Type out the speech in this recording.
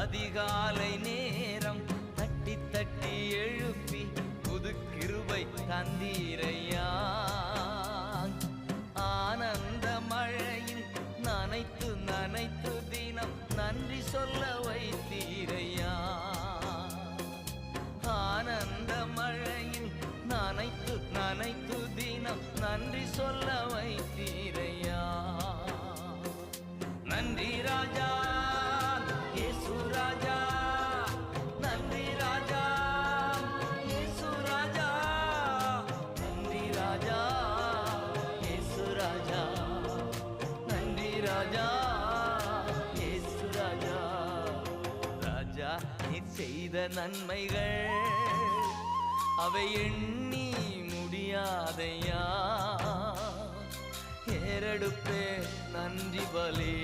அதிகாலை நேரம் தட்டி தட்டி எழுப்பி புது கிருபை தந்தீரையா. ஆனந்த மழையில் நனைத்து நனைத்து தினம் நன்றி சொல்ல வைத்தீரையா. ஆனந்த மழையில் நனைத்து நனைத்து தினம் நன்றி சொல்ல வைத்தீரையா. நன்றி ராஜா இயேசு ராஜா, நன்றி ராஜா இயேசு ராஜா, நன்றி ராஜா இயேசு ராஜா, நன்றி ராஜா இயேசு ராஜா. ராஜா நீர் செய்த நன்மைகள் அவை எண்ணி முடியாதையா. ஏறெடுப்பே நன்றி பலே.